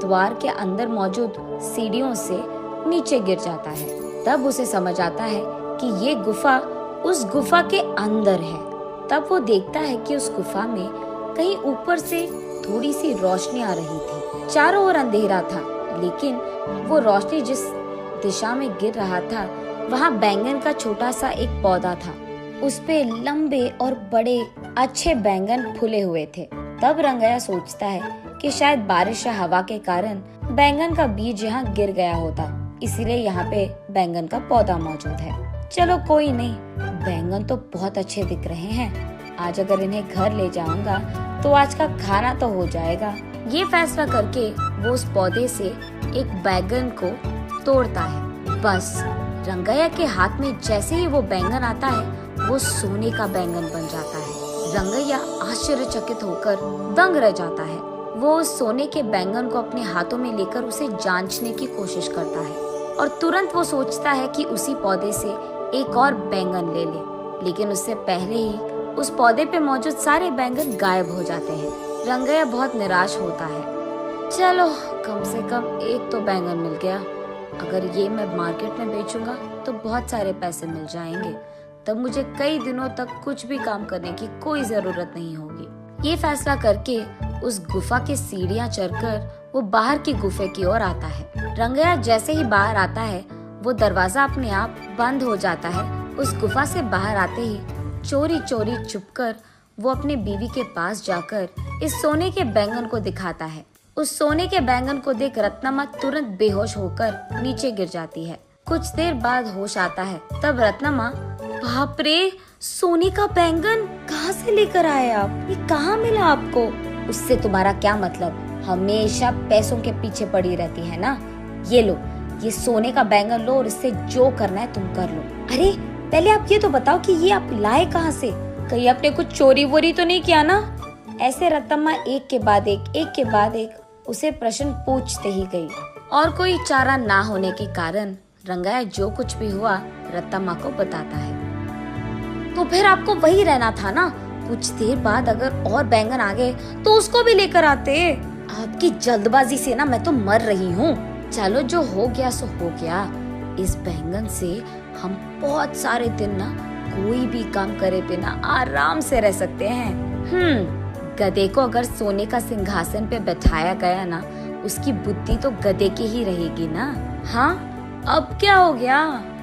द्वार के अंदर मौजूद सीढ़ियों से नीचे गिर जाता है। तब उसे समझ आता है कि ये गुफा उस गुफा के अंदर है। तब वो देखता है कि उस गुफा में कहीं ऊपर से थोड़ी सी रोशनी आ रही थी। चारों ओर अंधेरा था, लेकिन वो रोशनी जिस दिशा में गिर रहा था वहाँ बैंगन का छोटा सा एक पौधा था। उस पे लंबे और बड़े अच्छे बैंगन फूले हुए थे। तब रंगैया सोचता है कि शायद बारिश या हवा के कारण बैंगन का बीज यहाँ गिर गया होता, इसीलिए यहाँ पे बैंगन का पौधा मौजूद है। चलो कोई नहीं, बैंगन तो बहुत अच्छे दिख रहे हैं। आज अगर इन्हें घर ले जाऊंगा तो आज का खाना तो हो जाएगा। ये फैसला करके वो उस पौधे से एक बैंगन को तोड़ता है। बस रंगैया के हाथ में जैसे ही वो बैंगन आता है वो सोने का बैंगन बन जाता है। रंगैया आश्चर्यचकित होकर दंग रह जाता है। वो उस सोने के बैंगन को अपने हाथों में लेकर उसे जांचने की कोशिश करता है और तुरंत वो सोचता है कि उसी पौधे से एक और बैंगन ले ले, लेकिन उससे पहले ही उस पौधे पे मौजूद सारे बैंगन गायब हो जाते हैं। रंगैया बहुत निराश होता है। चलो कम से कम एक तो बैंगन मिल गया। अगर ये मैं मार्केट में बेचूंगा तो बहुत सारे पैसे मिल जाएंगे, तब मुझे कई दिनों तक कुछ भी काम करने की कोई जरूरत नहीं होगी। ये फैसला करके उस गुफा की सीढ़ियां चढ़कर वो बाहर की गुफे की ओर आता है। रंगैया जैसे ही बाहर आता है वो दरवाजा अपने आप बंद हो जाता है। उस गुफा से बाहर आते ही चोरी चोरी छुपकर वो अपने बीवी के पास जाकर इस सोने के बैंगन को दिखाता है। उस सोने के बैंगन को देख रत्नमा तुरंत बेहोश होकर नीचे गिर जाती है। कुछ देर बाद होश आता है। तब रत्नमा, बाप रे, सोने का बैंगन कहाँ से लेकर आए आप? ये कहाँ मिला आपको? उससे तुम्हारा क्या मतलब? हमेशा पैसों के पीछे पड़ी रहती है ना। ये लो, ये सोने का बैंगन लो और इससे जो करना है तुम कर लो। अरे पहले आप ये तो बताओ कि ये आप लाए कहाँ से? कहीं आपने कुछ चोरी वोरी तो नहीं किया ना? ऐसे रत्नमा एक के बाद एक उसे प्रश्न पूछते ही गई और कोई चारा ना होने के कारण रंगैया जो कुछ भी हुआ रत्नमा को बताता है। तो फिर आपको वही रहना था ना? कुछ देर बाद अगर और बैंगन आ गए तो उसको भी लेकर आते। आपकी जल्दबाजी से ना मैं तो मर रही हूँ। चलो जो हो गया सो हो गया। इस बैंगन से हम बहुत सारे दिन ना कोई भी काम करे बिना आराम से रह सकते हैं। गधे को अगर सोने का सिंहासन पे बैठाया गया ना, उसकी बुद्धि तो गधे की ही रहेगी ना। हाँ, अब क्या हो गया?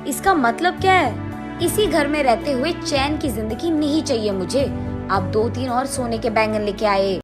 इसका मतलब क्या है? इसी घर में रहते हुए चैन की जिंदगी नहीं चाहिए मुझे। आप 2-3 और सोने के बैंगन लेके आए।